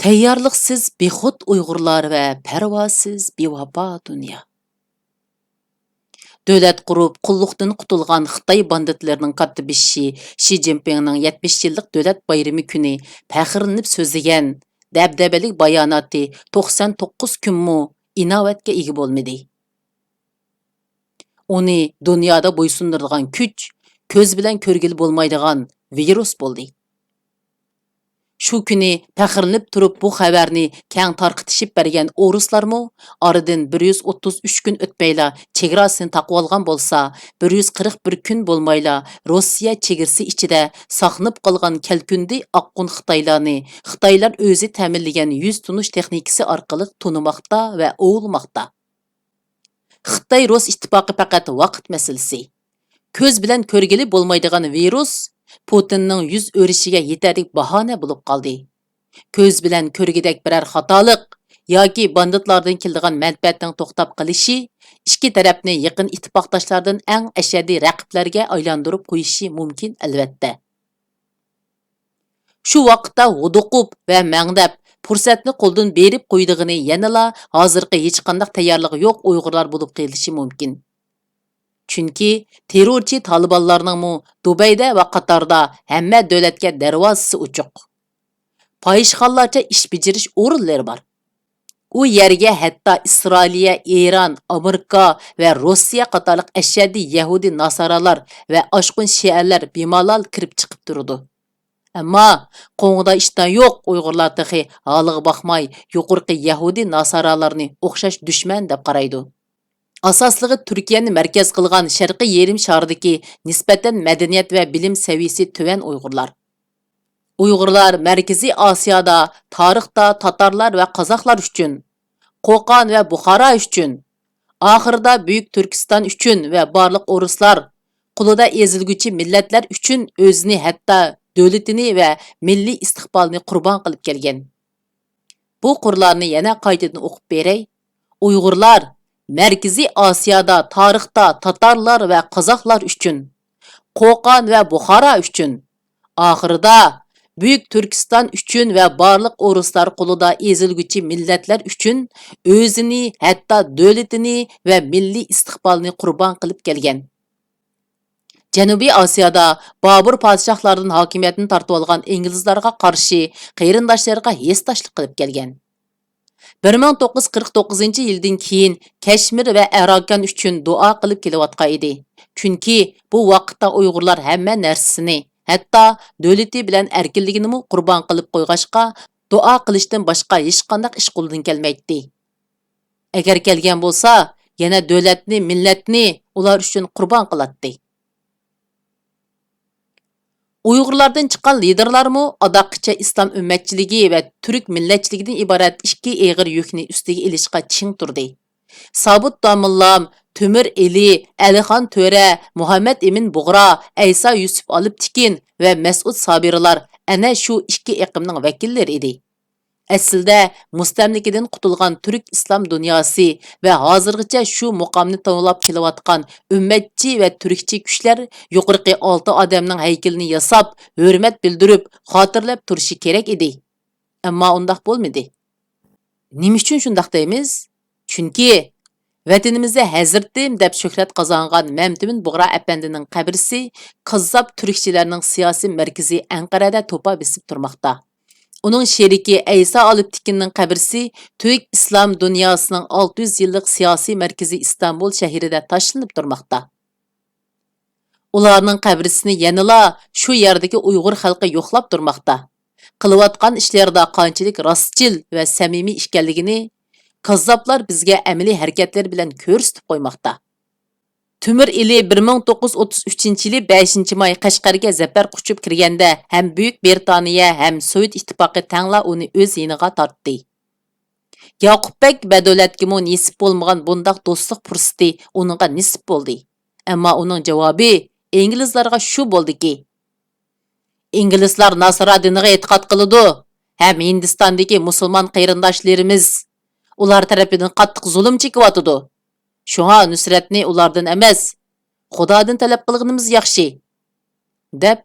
Tayyorliqsiz bexud Uyg'urlar va parvosiz bevafo dunyo. Davlat qurib, qulluqdan qutulgan Xitoy banditlarining katibishi Shi Jinpingning 70 yillik davlat bayrami kuni faxrlanib so'zlagan dabdabalik bayonoti 99 kunmu inovatga ega bo'lmadi. Uni dunyoda bo'ysundirgan kuch, ko'z bilan ko'rgili bo'lmaydigan virus bo'ldi. Shu kuni faxrlanib turib bu xabarni keng tarqitishib bergan o'ruslarmu oradan 133 kun o'tmayla chegarasini taqib olgan bo'lsa, 141 kun bo'lmayla Rossiya chegarasi ichida saqlanib qolgan kelkundi oqqun Xitoylar o'zi ta'minlagan yuz tunish texnikasi orqali tunimoqda va o'g'ilmoqda. Xitoy-Rus ittifoqi faqat vaqt masalasi. Ko'z bilan ko'rgili bo'lmaydigan virus Putinning yuz o'rishiga yetarli bahona bo'lib qoldi. Ko'z bilan ko'rgidek biror xatolik yoki banditlardan keladigan manfaatning to'xtab qolishi ikki tarafni yaqin ittifoqdoshlardan eng ashaddiy raqiblarga aylantirib qo'yishi mumkin albatta. Shu vaqtda huduqub va mangdab fursatni qo'ldan berib qo'ydig'ini yanala hozirgi hech qanday tayyorligi yo'q Uyg'urlar bo'lib qelishi mumkin. Chunki terrorchi Talibanlarning Dubayda va Qatarda hamma davlatga darvozasi ochiq. Fahishxonlarcha ish bajarish o'rinlari bor. U yerga hatto Isroiliya, Eron, Amerika va Rossiya qatorliq ashaddiy Yahudi nasaralar va oshqun shialar bemalol kirib chiqib turdi. Ammo qo'ng'ida ishdan yo'q Uyg'urlar taxi holiga baxmay yuqorqi Yahudi nasaralarni o'xshash dushman deb qaraydi. Asosligi Turkiyani markaz qilgan Sharqiy yerim shardagi nisbatan madaniyat va bilim saviyasi tuvan Uyg'urlar. Uyg'urlar Markaziy Osiyoda tarixda Tatarlar va Qozoqlar uchun, Qo'qon va Buxoro uchun, oxirida Buyuk Turkiston uchun va barliq o'ruslar qo'lida ezilguchi millatlar uchun o'zini hatto davlatini va milliy istiqbolini qurbon qilib kelgan. Bu qurlarni yana qaytadan o'qib beray. Uyg'urlar Markaziy Osiyoda tarixda Tatarlar va Qozoqlar uchun, Qo'qon va Buxoro uchun, oxirida Buyuk Turkiston uchun va barliq o'ruslar qo'lida ezilguchi millatlar uchun o'zini, hatto davlatini va milliy istiqbolini qurbon qilib kelgan. Janubiy Osiyoda Bobur podshohlardan hokimiyatni tortib olgan inglizlarga qarshi qarindoshlariga hesdoshlik qilib kelgan. 1949-yildan keyin Kashmir va Arakan uchun duo qilib kelayotgan edi. Chunki bu vaqtda Uyg'urlar hamma narsasini, hatto davlati bilan erkinligini qurbon qilib qo'yg'ashqa, duo qilishdan boshqa hech qanday ish qo'ldan kelmaydi. Agar kelgan bo'lsa, yana davlatni, millatni ular uchun qurbon qiladi. Uyg'urlardan chiqqan liderlarmi adoqcha islom ummatchiligi va turk millatchiligidan iborat ikki eg'ir yukni ustiga ilishga ching turdi. Sabut Domillam, Temir Eli, Alixon To'ra, Muhammad Emin Bug'ra, Aysa Yusuf Olibtikin va Mas'ud Sabirlar ana shu ikki iqimning vakillari edi. Aslida mustamlikadan qutulgan turk islom dunyosi va hozirgacha shu muqomni tanlab kelayotgan ummatchi va turkchi kuchlar yuqorqi 6 odamning haykalini yasab, hurmat bildirib, xotirlab turishi kerak edi. Ammo undaq bo'lmadi. Nima uchun shundaq deymiz? Chunki vatanimizda Hazratim deb shuhrat qozongan Mamtimin Bug'ra apandining qabrisi qazzob turkchilarning siyosiy markazi Anqarada to'pa besib turmoqda. Uning sheriki Aysa Olibtikinning qabrisi Türk islom dunyosining 600 yillik siyosiy markazi Istanbul shahrida tashlanib turmoqda. Ularning qabrisini yanala shu yerdagi Uyg'ur xalqi yo'qlab turmoqda. Qilayotgan ishlarda qanchalik rostchil va samimiy ekanligini kazzoblar bizga amaliy harakatlar bilan ko'rsatib qo'ymoqda. Temir Eli 1933-yili 5-may Qashqarga zafar quchib kirganda ham Buyuk Britaniya ham Sovet ittifoqi tangla uni o'z yiniga tortdi. Yoqubbek Badolatgimi nisib bo'lmagan bundaq do'stlik fursati uningga nisib bo'ldi. Ammo uning javobi inglizlarga shu bo'ldiki: Inglizlar Nasra diniga e'tiqod qiladi, ham Hindistondagi musulmon qarindoshlarimiz ular tarafidan qattiq zulm chekyotdi. Shunga nusratni ulardan emas, Xudodan talab qilganimiz yaxshi, deb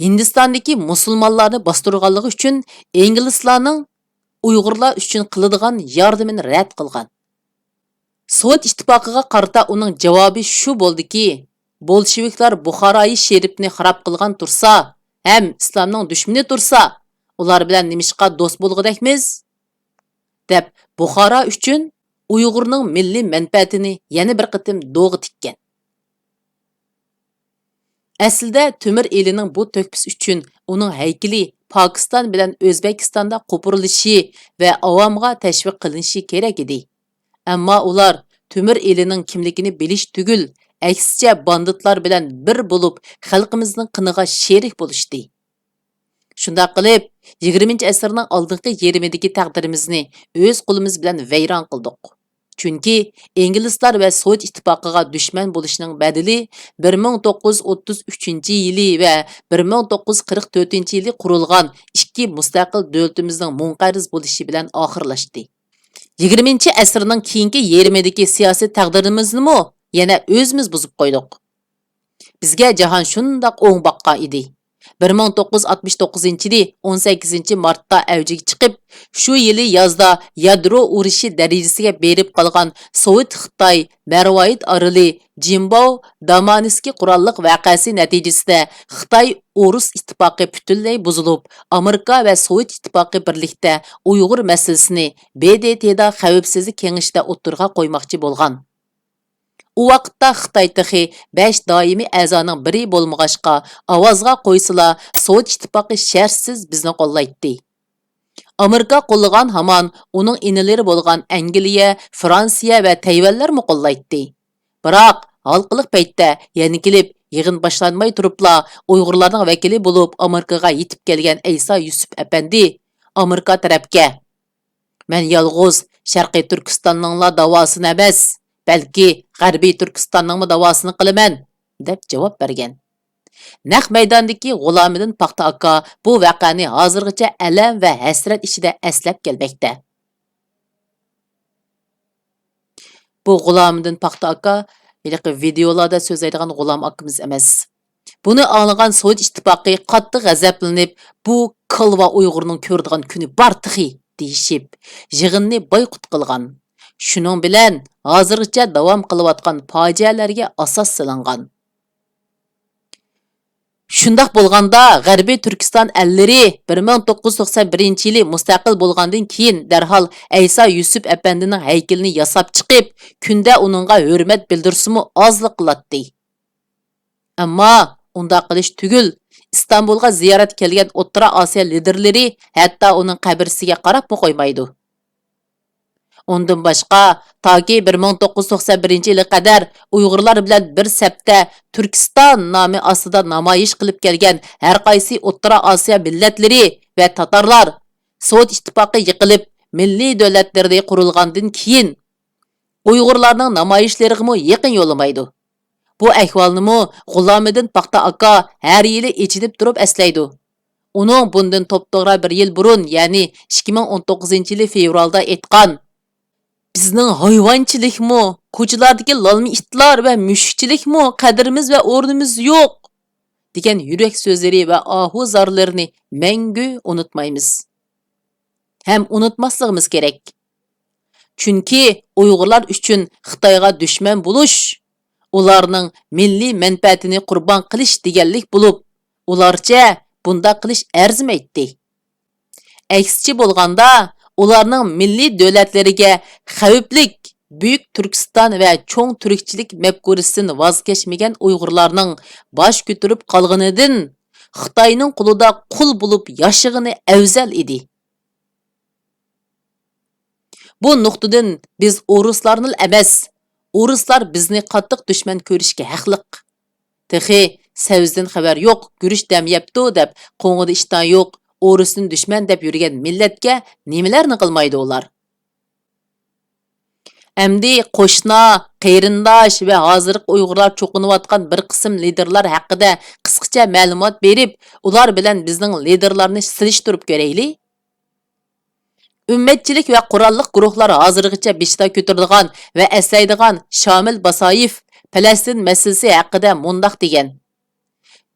Hindistondagi musulmonlarni bostirganligi uchun inglizlarning Uyg'urlar uchun qiladigan yordamini rad qilgan. Sovet ittifoqiga qarata uning javobi shu bo'ldiki, bolsheviklar Buxoroyi sherifni xarob qilgan tursa, ham islomning dushmani tursa, ular bilan nimishqa do'st bo'lg'idakmiz? deb Buxoro uchun Uyg'urning milliy manfaatini yana bir qitim do'g'i tikkan. Aslida Temur elining bu to'kpis uchun uning haykali Pokiston bilan O'zbekistonda qo'pirilishi va avomga tashviq qilinishi kerak edi. Ammo ular Temur elining kimligini bilish tugul, aksicha banditlar bilan bir bo'lib xalqimizning qiniga sherik bo'lishdi. Shunda qilib, 20-asrning oldingi yerimidagi taqdirimizni o'z qo'limiz bilan vayron qildik. Chunki inglizlar va Sovet ittifoqiga dushman bo'lishning badili 1933-yili va 1944-yili qurilgan ikki mustaqil davlatimizning munqariz bo'lishi bilan oxirlashdi. 20-asrning keyingi yerimidagi siyosiy taqdirimizni yana o'zimiz buzib qo'ydik. Bizga jahon shundoq o'ng boqqan edi. 1969-yili 18-martda avjiga chiqib, shu yili yozda yadro urushi darajasiga berib qolgan Sovet Xitoy Marvoid oroli Jimbo Damaniski qurolliq voqeasi natijasida Xitoy Urus ittifoqi butunlay buzilib, Amerika va Sovet ittifoqi birlikda Uyg'ur masalasini BDTda xavfsizlik kengashida o'tirg'a qo'ymoqchi bo'lgan. U vaqtda Xitoy texi 5 doimiy a'zoning biri bo'lmag'achqa ovozga qo'ysila Sovet ittifoqi shartsiz bizni qo'llaydi. Amerika qo'llagan hamon uning inilari bo'lgan Angliya, Fransiya va Tayvanlar qo'llaydi. Biroq halqiliq paytda yana kelib yig'in boshlanmay turibla Uyg'urlarning vakili bo'lib Amerikaga yetib kelgan Aysa Yusuf apandi Amerika tarafga "Men yolg'iz Sharqiy Turkistonning davosini emas, balki G'arbiy Turkistonning davosini qilaman" deb javob bergan. Naq maydondagi G'ulomidin Paxta aka bu voqeani hozirgacha alam va hasrat ichida eslab kelmoqda. Bu G'ulomidin Paxta aka ilk videolarda so'zlaydigan G'ulom akamiz emas. Buni anglagan Sovet ittifoqi qattiq g'azablanib, bu Kalva Uyg'urning ko'rdigan kuni bor tixi deyishib, yig'inni boyqut qilgan. Shuning bilan hozirgacha davom qilayotgan fojialarga asos solingan. Shundoq bo'lganda G'arbiy Turkiston allari 1991-yili mustaqil bo'lgandan keyin darhol Aysa Yusuf apandining haykalini yasab chiqib, kunda uningga hurmat bildirsimi ozlik qiladi. Ammo unda qilish tugul, Istanbulga ziyorat kelgan O'rta Osiyo liderlari hatto uning qabrisiga qarab qo'ymaydi. Ondan boshqa toki 1991-yilga qadar Uyg'urlar bilan bir sapda Turkiston nomi ostida namoyish qilib kelgan har qaysi O'rta Osiyo millatlari va tatarlar Sovet ittifoqi yiqilib, milliy davlatlarda qurilgandan keyin Uyg'urlarning namoyishlariga yaqin yo'lamaydi. Bu ahvolni G'ulomidin Paxta aka har yili echinib turib eslaydi. Uning bundan to'pto'g'ri bir yil burun, ya'ni 2019-yili fevralda aytgan: "Bizning hayvonchilikmi, ko'chalardagi lalmi itlar va mushukchilikmi qadrimiz va o'rnimiz yo'q" degan yurak so'zlari va ohuzorlarini mangu unutmaymiz. Ham unutmasligimiz kerak. Chunki Uyg'urlar uchun Xitoyga dushman bo'lish, ularning milliy manfaatini qurbon qilish deganlik bo'lib, ularcha bunda qilish arzimaydi. Aksicha bo'lganda, ularning milliy davlatlariga xavflik Buyuk Turkiston va cho'ng turkchilik mafkurasidan voz kechmagan Uyg'urlarning bosh ko'tarib qolganidan Xitoyning qo'lida qul bo'lib yashagani afzal edi. Bu nuqtadan biz Uruslarni emas, Uruslar bizni qattiq dushman ko'rishga haqliq. Texi savizdan xabar yo'q, gurish damyapti deb qo'ng'ida ishton yo'q, Urusni dushman deb yurgan millatga nimalarni qilmaydi ular? Endi qo'shna, qarindosh va hozirgi Uyg'urlar cho'qinayotgan bir qism liderlar haqida qisqacha ma'lumot berib, ular bilan bizning liderlarni silishtirib ko'raylik. Ummatchilik va qurolliq guruhlar hozirgacha beshta ko'taradigan va aslaydigan Shamil Basayev Falastin masalasi haqida mundaq degan: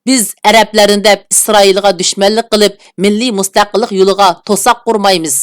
"Biz arablarni deb Isroilga dushmanlik qilib, milliy mustaqillik yo'liga to'saq qurmaymiz.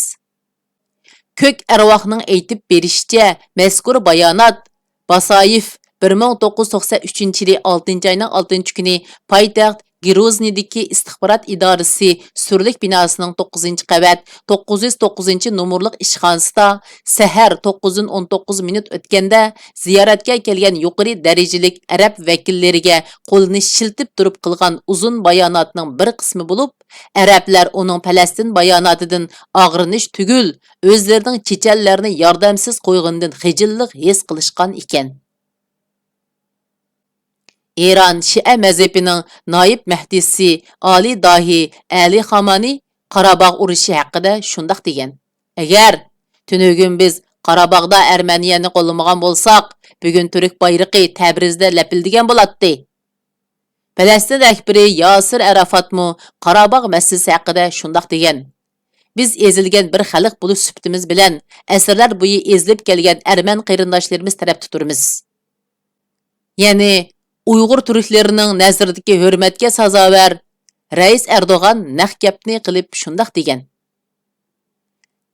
Ko'k arvohning aytib berishicha, mazkur bayonot Basayev 1993-yili 6-oyning 6-kuni poytaxt Giroznidagi istixborot idorasi surlik binosining 9-qavat 909-nomerlik ishxonasida sahar 9:19 o'tganda ziyoratga kelgan yuqori darajalik arab vakillariga qo'lini shiltib turib qilgan uzun bayonotning bir qismi bo'lib, arablar uning Falastin bayonotidan og'rinish tugul, o'zlarining chechanlarini yordamsiz qo'ygandan xijillik his qilishgan ekan. İran Şia mazhabining noib mahdisi Ali Dahi Ali Xamani Qarabağ urushi haqida shundoq degan: Agar tunugun biz Qarabağda Armeniyani qo'llamagan bo'lsak, bugun Turk bayrog'i Tabrizda lapildigan bo'ladi. Falastin rahbari Yasir Arafatmu Qarabağ masalasi haqida shundoq degan: Biz ezilgan bir xalq bo'lib sifatimiz bilan asrlar bo'yi ezilib kelgan arman qarindoshlarimiz tarafda turamiz. Ya'ni Uyg'ur turklarining nazdidagi hurmatga sazovar Rais Erdo'g'an naq gapni qilib shundoq degan: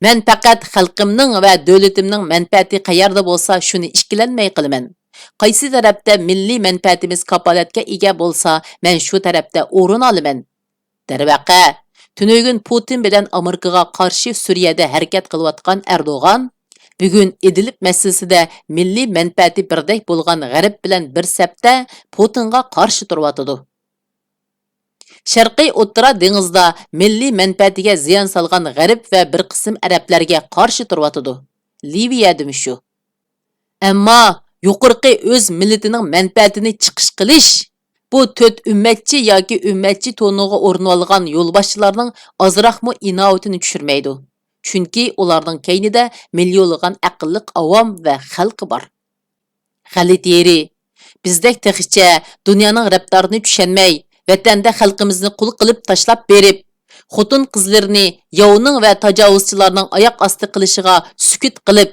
Men faqat xalqimning va davlatimning manfaati qayerda bo'lsa, shuni ikkilanmay qilaman. Qaysi tarafda milliy manfaatimiz kapolatga ega bo'lsa, men shu tarafda o'rin olaman. Darvaqa, tunugun Putin bilan Amerikaga qarshi Suriyada harakat qilayotgan Erdo'g'an bugun Idlib masalasida milliy manfaati birdek bo'lgan G'arb bilan bir safda Putinga qarshi turyotidi. Sharqiy O'rta dengizda milliy manfaatiga ziyon solgan G'arb va bir qism arablarga qarshi turyotidi. Liviyada shu. Ammo yuqorqi o'z millatining manfaatini chiqish qilish bu to'rt ummatchi yoki ummatchi to'niga o'rin olgan yo'lboshchilarning ozroqmi inovatini tushirmaydi. Chunki ularning keynida millionlagan aqlliq avom va xalqi bor. Xalit yeri bizdek texicha dunyoning raptarini tushunmay, vatanda xalqimizni qul qilib tashlab berib, xotin qizlarini yovning va tajovuzchilarning oyoq osti qilishiga sukut qilib,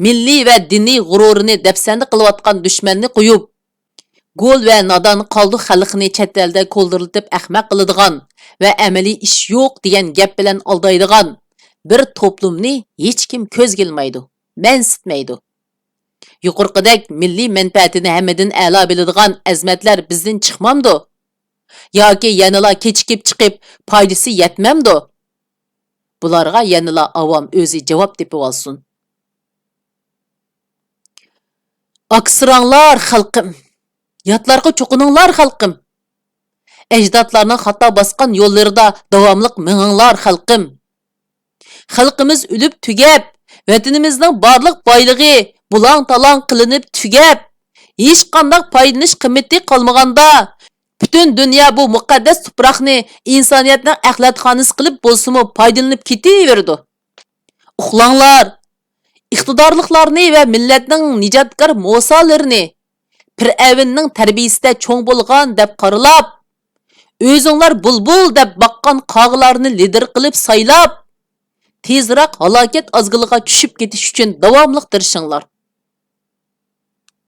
milliy va diniy g'ururini dafsanda qilayotgan dushmanni qo'yib, go'l va nodon qoldi xalqini chet elda qo'ldirilib ahmoq qiladigan va amaliy ish yo'q degan gap bilan aldaydigan bir toplumni hech kim ko'z kelmaydi, mansitmaydi. Yuqorqidek milliy manfaatini hammadan a'lo biladigan azmatlar bizdan chiqmamdi. Yoki yanala kechikib chiqib foydasi yetmamdi. Bularga yanala avom o'zi javob tepib olsin. Aksiranglar xalqim, yatlarga cho'qininglar xalqim. Ajdodlarning xato bosgan yo'llarida davomliq minginglar xalqim. Xalqimiz o'lib tugab, vatanimizning barliq boyligi bulang-talang qilinib tugab, hech qanday foydalanish qimmati qolmaganda, butun dunyo bu muqaddas tuproqni insoniyatning axlatxonasi qilib bo'lsa-mu foydalanib ketaverdi. Uxlanglar, iqtidorliqlarni va millatning nijotkor mo'salarini Fir'avnning tarbiyasida cho'ng bo'lgan deb qaralab, o'zinglar bulbul deb baqqan qog'larni lider qilib saylab, tezroq halokat azg'iliga tushib ketish uchun davomli tirishinglar.